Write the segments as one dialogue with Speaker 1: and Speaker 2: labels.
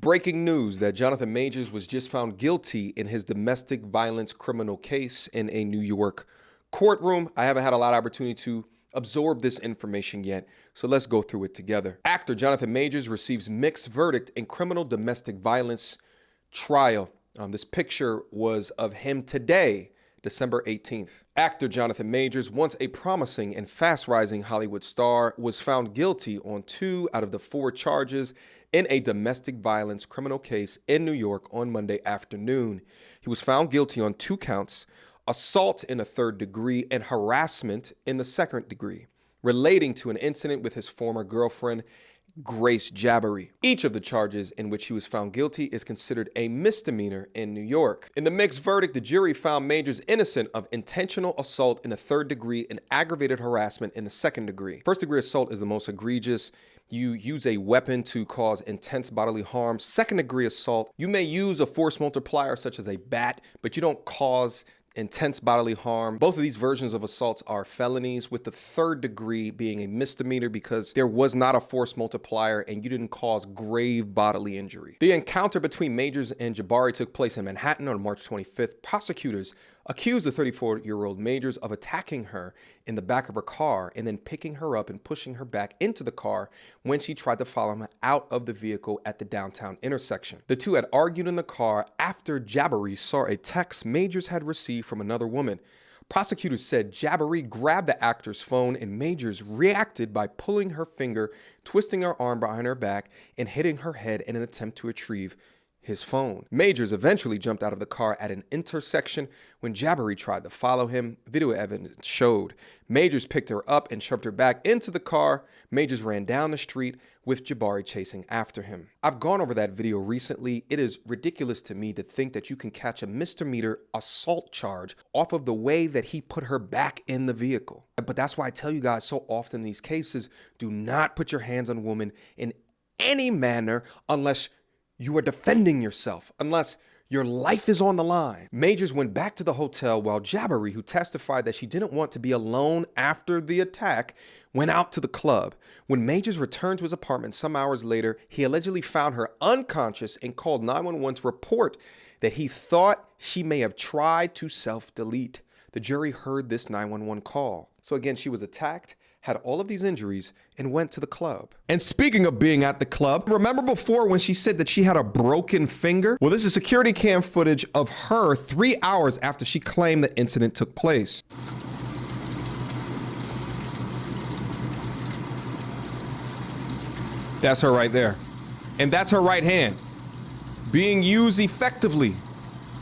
Speaker 1: breaking news that Johnathan Majors was just found guilty in his domestic violence criminal case in a New York courtroom. I haven't had a lot of opportunity to absorb this information yet, so let's go through it together. Actor Johnathan Majors receives mixed verdict in criminal domestic violence trial. This picture was of him today, December 18th. Actor Johnathan Majors, once a promising and fast-rising Hollywood star, was found guilty on 2 out of the 4 charges in a domestic violence criminal case in New York on Monday afternoon. He was found guilty on 2 counts, assault in the 3rd degree and harassment in the 2nd degree, relating to an incident with his former girlfriend, Grace Jabbery. Each of the charges in which he was found guilty is considered a misdemeanor in New York. In the mixed verdict, the jury found Majors innocent of intentional assault in the 3rd degree and aggravated harassment in the 2nd degree. 1st degree assault is the most egregious. You use a weapon to cause intense bodily harm. 2nd degree assault, you may use a force multiplier such as a bat, but you don't cause intense bodily harm. Both of these versions of assaults are felonies, with the 3rd degree being a misdemeanor because there was not a force multiplier and you didn't cause grave bodily injury. The encounter between Majors and Jabbery took place in Manhattan on March 25th. Prosecutors accused the 34-year-old Majors of attacking her in the back of her car and then picking her up and pushing her back into the car when she tried to follow him out of the vehicle at the downtown intersection. The two had argued in the car after Jabbery saw a text Majors had received from another woman. Prosecutors said Jabbery grabbed the actor's phone and Majors reacted by pulling her finger, twisting her arm behind her back, and hitting her head in an attempt to retrieve his phone. Majors eventually jumped out of the car at an intersection when Jabbery tried to follow him. Video evidence showed Majors picked her up and shoved her back into the car. Majors ran down the street with Jabbery chasing after him. I've gone over that video recently. It is ridiculous to me to think that you can catch a misdemeanor assault charge off of the way that he put her back in the vehicle. But that's why I tell you guys so often in these cases, do not put your hands on women in any manner unless you are defending yourself, unless your life is on the line. Majors went back to the hotel while Jabbery, who testified that she didn't want to be alone after the attack, went out to the club. When Majors returned to his apartment some hours later, he allegedly found her unconscious and called 911 to report that he thought she may have tried to self-delete. The jury heard this 911 call. So again, she was attacked, had all of these injuries, and went to the club. And speaking of being at the club, remember before when she said that she had a broken finger? Well, this is security cam footage of her 3 hours after she claimed the incident took place. That's her right there. And that's her right hand being used effectively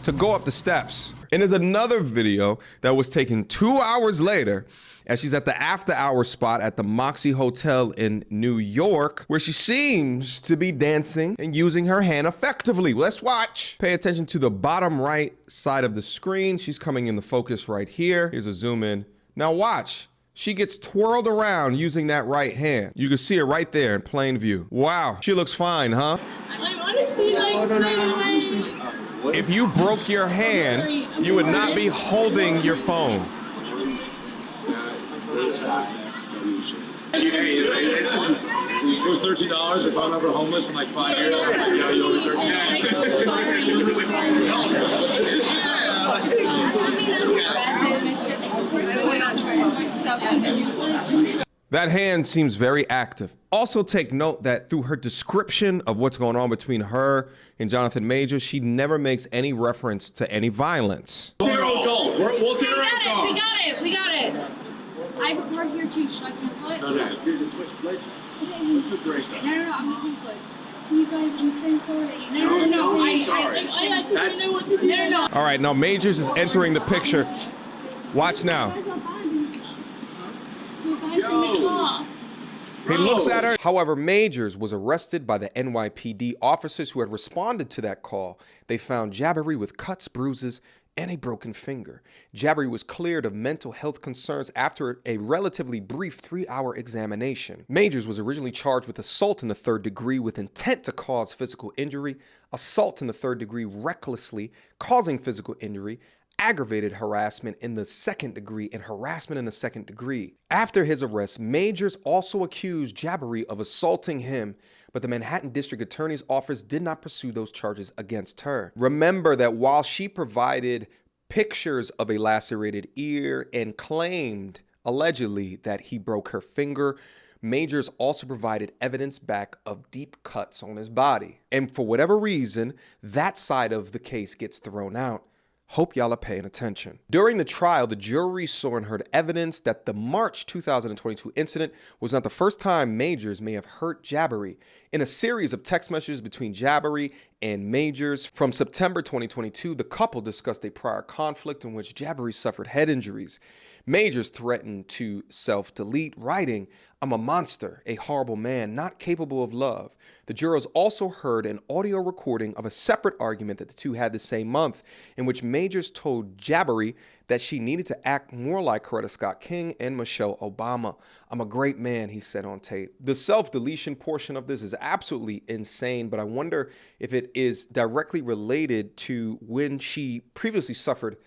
Speaker 1: to go up the steps. And there's another video that was taken 2 hours later as she's at the after-hour spot at the Moxie Hotel in New York, where she seems to be dancing and using her hand effectively. Let's watch. Pay attention to the bottom right side of the screen. She's coming in the focus right here. Here's a zoom in. Now watch. She gets twirled around using that right hand. You can see her right there in plain view. Wow, she looks fine, huh? If you broke your hand, you would not be holding your phone.
Speaker 2: It was $13 if I'm ever homeless in like 5 years. You owe me
Speaker 1: That hand seems very active. Also take note that through her description of what's going on between her and Johnathan Majors, she never makes any reference to any violence.
Speaker 2: We'll get her a dog.
Speaker 3: We got it. We're here too. Should I come foot?
Speaker 2: No, here's a switch place. What's the break?
Speaker 3: No, I'm not going foot. You guys, I'm so sorry. No. I know.
Speaker 1: All right, now Majors is entering the picture. Watch now. He looks at her. However, Majors was arrested by the NYPD officers who had responded to that call. They found Jabbery with cuts, bruises, and a broken finger. Jabbery was cleared of mental health concerns after a relatively brief 3-hour examination. Majors was originally charged with assault in the 3rd degree with intent to cause physical injury, assault in the 3rd degree recklessly causing physical injury, aggravated harassment in the 2nd degree, and harassment in the 2nd degree. After his arrest, Majors also accused Jabbery of assaulting him, but the Manhattan District Attorney's Office did not pursue those charges against her. Remember that while she provided pictures of a lacerated ear and claimed, allegedly, that he broke her finger, Majors also provided evidence back of deep cuts on his body. And for whatever reason, that side of the case gets thrown out. Hope y'all are paying attention. During the trial, the jury saw and heard evidence that the March 2022 incident was not the first time Majors may have hurt Jabari. In a series of text messages between Jabari and Majors from September 2022, the couple discussed a prior conflict in which Jabari suffered head injuries. Majors threatened to self-delete, writing, "I'm a monster, a horrible man, not capable of love." The jurors also heard an audio recording of a separate argument that the two had the same month, in which Majors told Jabari that she needed to act more like Coretta Scott King and Michelle Obama. "I'm a great man," he said on tape. The self-deletion portion of this is absolutely insane, but I wonder if it is directly related to when she previously suffered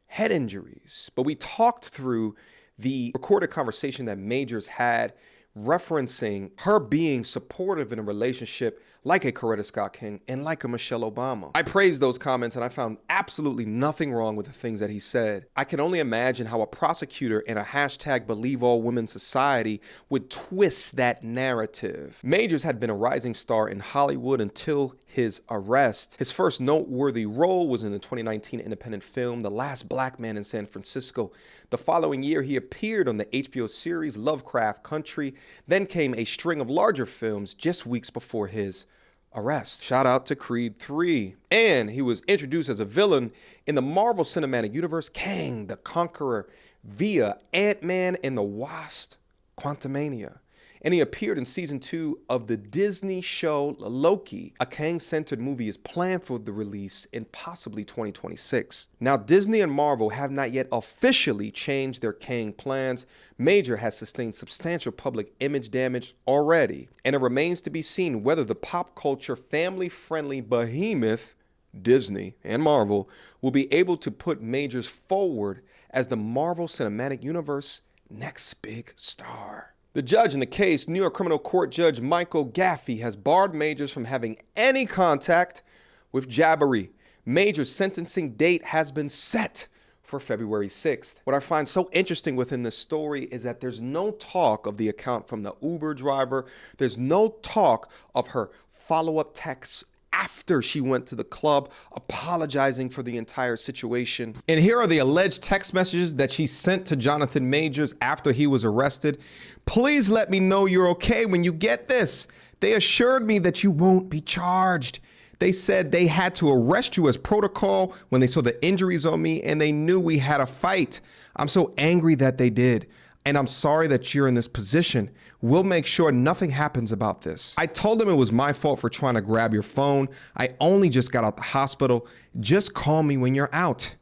Speaker 1: head injuries. But we talked through the recorded conversation that Majors had referencing her being supportive in a relationship like a Coretta Scott King and like a Michelle Obama. I praised those comments and I found absolutely nothing wrong with the things that he said. I can only imagine how a prosecutor in a hashtag Believe All Women society would twist that narrative. Majors had been a rising star in Hollywood until his arrest. His first noteworthy role was in the 2019 independent film The Last Black Man in San Francisco. The following year, he appeared on the HBO series Lovecraft Country. Then came a string of larger films just weeks before his arrest. Shout out to Creed 3. And he was introduced as a villain in the Marvel Cinematic Universe, Kang the Conqueror, via Ant-Man and the Wasp, Quantumania. And he appeared in season 2 of the Disney show Loki. A Kang-centered movie is planned for the release in possibly 2026. Now, Disney and Marvel have not yet officially changed their Kang plans. Major has sustained substantial public image damage already, and it remains to be seen whether the pop culture family-friendly behemoth, Disney and Marvel, will be able to put Majors forward as the Marvel Cinematic Universe next big star. The judge in the case, New York Criminal Court Judge Michael Gaffey, has barred Majors from having any contact with Jabari. Majors' sentencing date has been set for February 6th. What I find so interesting within this story is that there's no talk of the account from the Uber driver. There's no talk of her follow-up texts after she went to the club, apologizing for the entire situation. And here are the alleged text messages that she sent to Johnathan Majors after he was arrested. "Please let me know you're okay when you get this. They assured me that you won't be charged. They said they had to arrest you as protocol when they saw the injuries on me and they knew we had a fight. I'm so angry that they did. And I'm sorry that you're in this position. We'll make sure nothing happens about this. I told them it was my fault for trying to grab your phone. I only just got out the hospital. Just call me when you're out.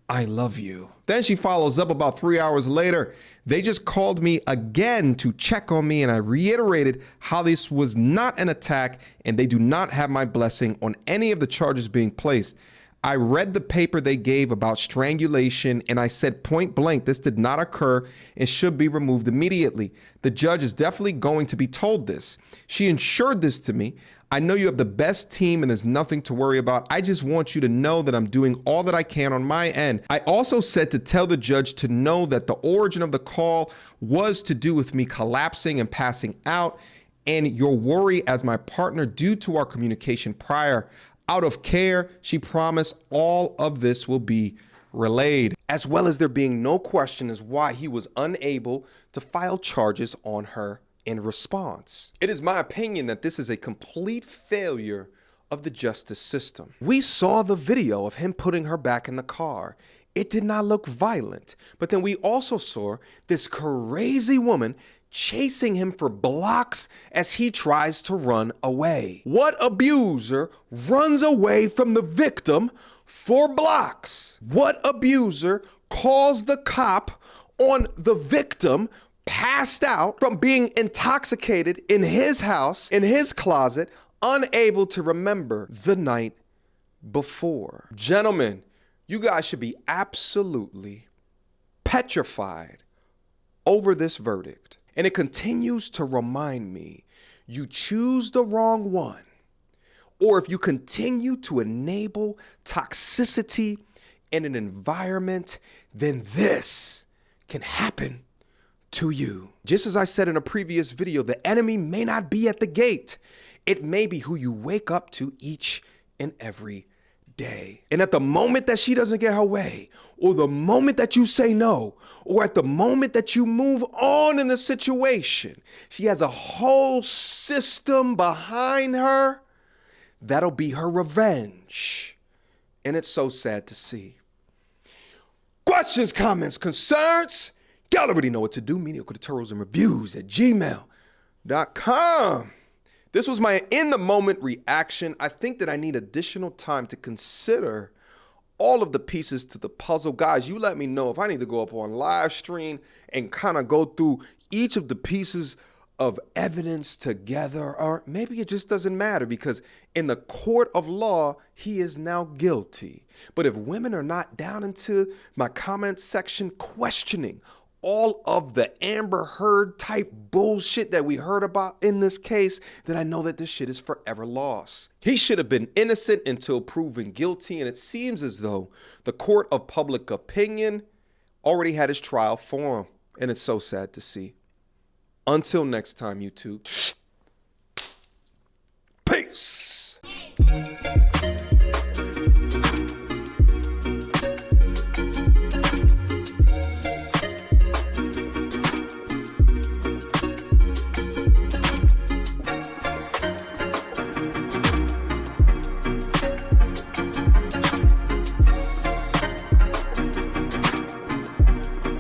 Speaker 1: I love you." Then she follows up about 3 hours later. "They just called me again to check on me and I reiterated how this was not an attack and they do not have my blessing on any of the charges being placed. I read the paper they gave about strangulation and I said point blank this did not occur and should be removed immediately. The judge is definitely going to be told this. She ensured this to me. I know you have the best team and there's nothing to worry about. I just want you to know that I'm doing all that I can on my end. I also said to tell the judge to know that the origin of the call was to do with me collapsing and passing out and your worry as my partner due to our communication prior. Out of care, she promised all of this will be relayed, as well as there being no question as why he was unable to file charges on her in response. It is my opinion that this is a complete failure of the justice system. We saw the video of him putting her back in the car. It did not look violent, but then we also saw this crazy woman chasing him for blocks as he tries to run away. What abuser runs away from the victim for blocks? What abuser calls the cop on the victim passed out from being intoxicated in his house, in his closet, unable to remember the night before? Gentlemen, you guys should be absolutely petrified over this verdict. And it continues to remind me, you choose the wrong one, or if you continue to enable toxicity in an environment, then this can happen to you. Just as I said in a previous video, the enemy may not be at the gate. It may be who you wake up to each and every day. And at the moment that she doesn't get her way, or the moment that you say no, or at the moment that you move on in the situation, she has a whole system behind her that'll be her revenge. And it's so sad to see. Questions, comments, concerns? Y'all already know what to do. Mediocre tutorials and reviews at gmail.com. This was my in-the-moment reaction. I think that I need additional time to consider all of the pieces to the puzzle. Guys, you let me know if I need to go up on live stream and kind of go through each of the pieces of evidence together, or maybe it just doesn't matter because in the court of law, he is now guilty. But if women are not down into my comment section questioning all of the Amber Heard type bullshit that we heard about in this case, then I know that this shit is forever lost. He should have been innocent until proven guilty, and it seems as though the court of public opinion already had his trial for him, and it's so sad to see. Until next time, YouTube. Peace.